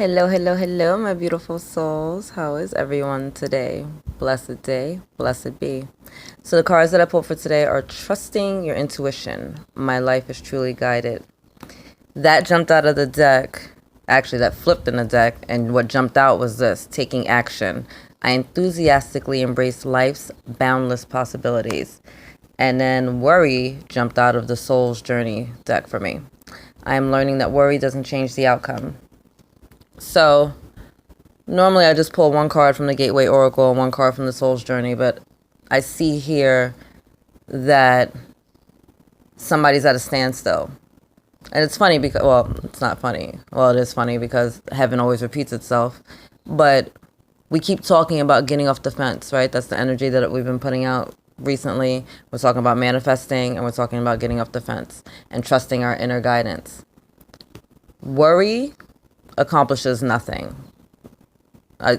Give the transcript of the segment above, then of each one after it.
Hello, hello, hello, my beautiful souls. How is everyone today? Blessed day, blessed be. So, the cards that I pulled for today are trusting your intuition. My life is truly guided. That jumped out of the deck, actually, that flipped in the deck, and what jumped out was this taking action. I enthusiastically embrace life's boundless possibilities. And then worry jumped out of the soul's journey deck for me. I am learning that worry doesn't change the outcome. So, normally I just pull one card from the Gateway Oracle and one card from the Soul's Journey, but I see here that somebody's at a standstill. And it's funny because, well, it's not funny. Well, it is funny because heaven always repeats itself. But we keep talking about getting off the fence, right? That's the energy that we've been putting out recently. We're talking about manifesting and we're talking about getting off the fence and trusting our inner guidance. Worry accomplishes nothing.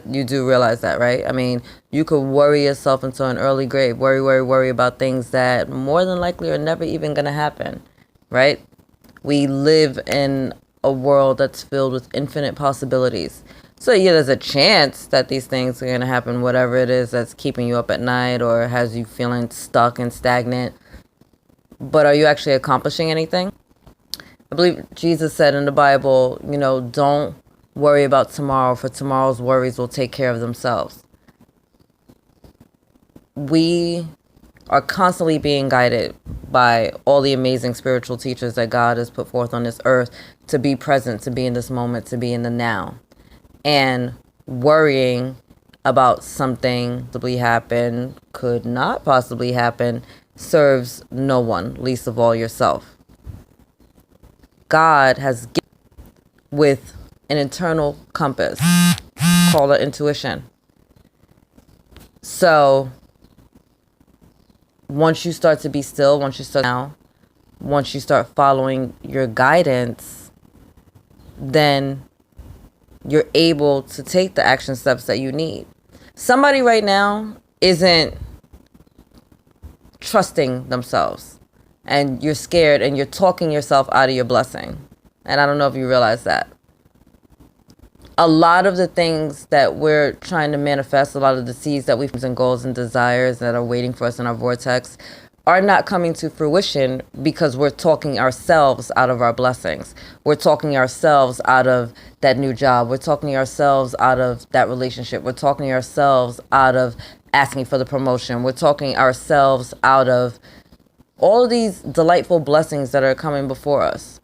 You do realize that, right? I mean, you could worry yourself into an early grave. Worry about things that more than likely are never even going to happen, right? We live in a world that's filled with infinite possibilities. So yeah, there's a chance that these things are going to happen, whatever it is that's keeping you up at night or has you feeling stuck and stagnant. But are you actually accomplishing anything? I believe Jesus said in the Bible, don't worry about tomorrow, for tomorrow's worries will take care of themselves. We are constantly being guided by all the amazing spiritual teachers that God has put forth on this earth to be present, to be in this moment, to be in the now. And worrying about something possibly happen, could not possibly happen, serves no one, least of all yourself. God has given with an internal compass called an intuition. So once you start to be still, once you start following your guidance, then you're able to take the action steps that you need. Somebody right now isn't trusting themselves and you're scared and you're talking yourself out of your blessing. And I don't know if you realize that. A lot of the things that we're trying to manifest, a lot of the seeds that we've and goals and desires that are waiting for us in our vortex are not coming to fruition because we're talking ourselves out of our blessings. We're talking ourselves out of that new job. We're talking ourselves out of that relationship. We're talking ourselves out of asking for the promotion. We're talking ourselves out of all of these delightful blessings that are coming before us.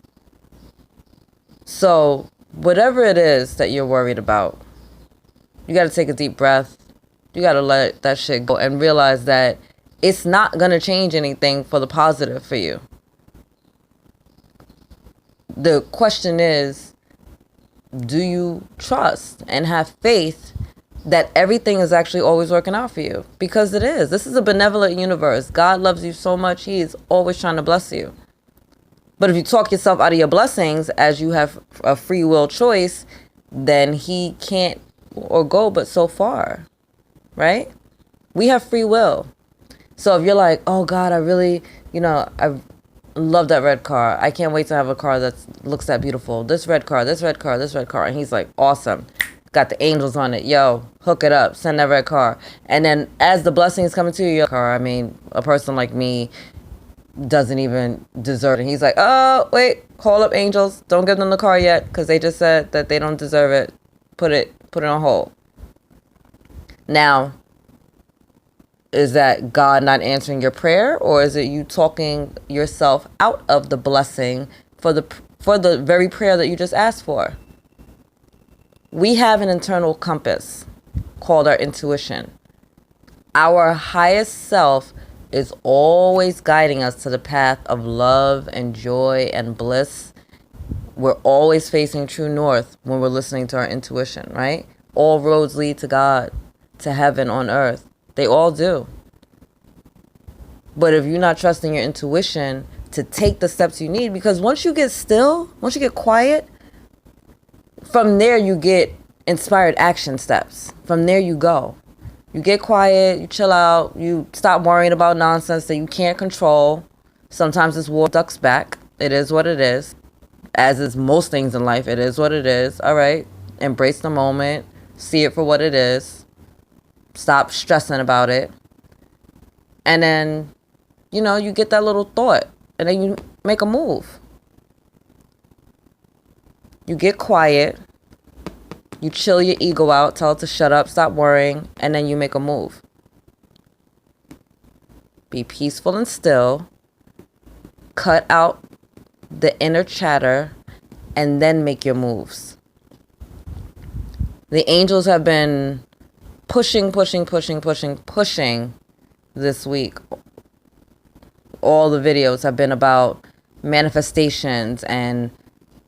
So whatever it is that you're worried about, you got to take a deep breath. You got to let that shit go and realize that it's not going to change anything for the positive for you. The question is, do you trust and have faith that everything is actually always working out for you? Because it is. This is a benevolent universe. God loves you so much. He is always trying to bless you. But if you talk yourself out of your blessings as you have a free will choice, then he can't or go but so far, right? We have free will. So if you're like, oh God, I really, I love that red car. I can't wait to have a car that looks that beautiful. This red car, this red car, this red car. And he's like, awesome. Got the angels on it. Yo, hook it up. Send that red car. And then as the blessings coming to your car, I mean, a person like me doesn't even deserve it. He's like, oh, wait, call up angels. Don't give them the car yet because they just said that they don't deserve it. Put it on hold. Now, is that God not answering your prayer, or is it you talking yourself out of the blessing for the very prayer that you just asked for? We have an internal compass called our intuition. Our highest self is always guiding us to the path of love and joy and bliss. We're always facing true north when we're listening to our intuition, right? All roads lead to God, to heaven on earth. They all do. But if you're not trusting your intuition to take the steps you need, because once you get still, once you get quiet, from there you get inspired action steps. From there you go. You get quiet, you chill out, you stop worrying about nonsense that you can't control. Sometimes this war ducks back. It is what it is. As is most things in life, it is what it is. All right. embrace the moment, see it for what it is, stop stressing about it. And then, you get that little thought and then you make a move. You get quiet, you chill your ego out, tell it to shut up, stop worrying, and then you make a move. Be peaceful and still, cut out the inner chatter, and then make your moves. The angels have been pushing this week. All the videos have been about manifestations and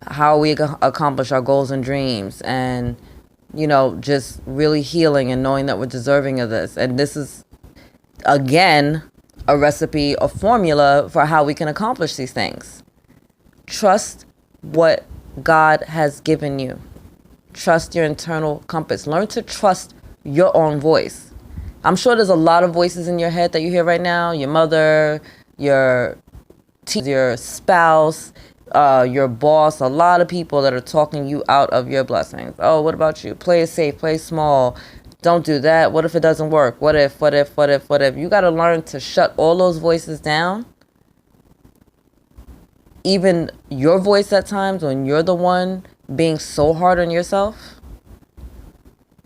how we accomplish our goals and dreams, and just really healing and knowing that we're deserving of this. And this is, again, a recipe, a formula for how we can accomplish these things. Trust what God has given you. Trust your internal compass. Learn to trust your own voice. I'm sure there's a lot of voices in your head that you hear right now. Your mother, your spouse, your boss, a lot of people that are talking you out of your blessings. Oh, what about you? Play it safe, play small. Don't do that. What if it doesn't work? What if? You got to learn to shut all those voices down. Even your voice at times when you're the one being so hard on yourself.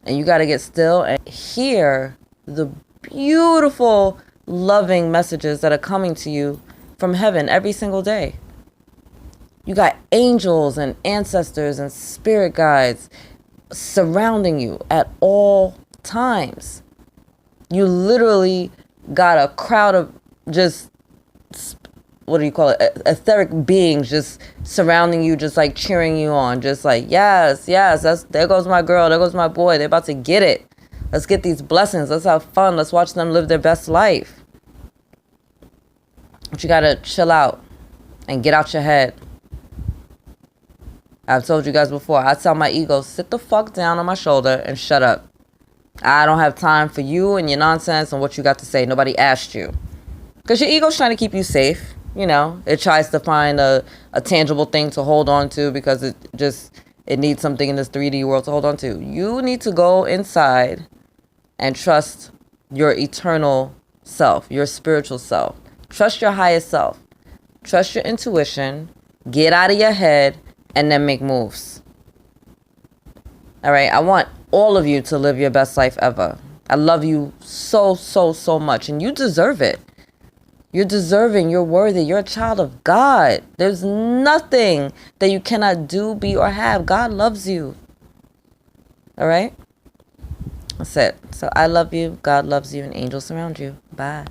And you got to get still and hear the beautiful, loving messages that are coming to you from heaven every single day. You got angels and ancestors and spirit guides surrounding you at all times. You literally got a crowd of just, what do you call it, etheric beings just surrounding you, just like cheering you on, just like, yes, there goes my girl, there goes my boy, they're about to get it. Let's get these blessings, let's have fun, let's watch them live their best life. But you gotta chill out and get out your head. I've told you guys before, I tell my ego, sit the fuck down on my shoulder and shut up. I don't have time for you and your nonsense and what you got to say. Nobody asked you. Because your ego's trying to keep you safe. It tries to find a tangible thing to hold on to because it needs something in this 3D world to hold on to. You need to go inside and trust your eternal self, your spiritual self. Trust your highest self. Trust your intuition. Get out of your head and then make moves. All right. I want all of you to live your best life ever. I love you so much, and you deserve it. You're deserving. You're worthy. You're a child of God. There's nothing that you cannot do, be, or have. God loves you. All right? That's it. So I love you. God loves you, and angels surround you. Bye.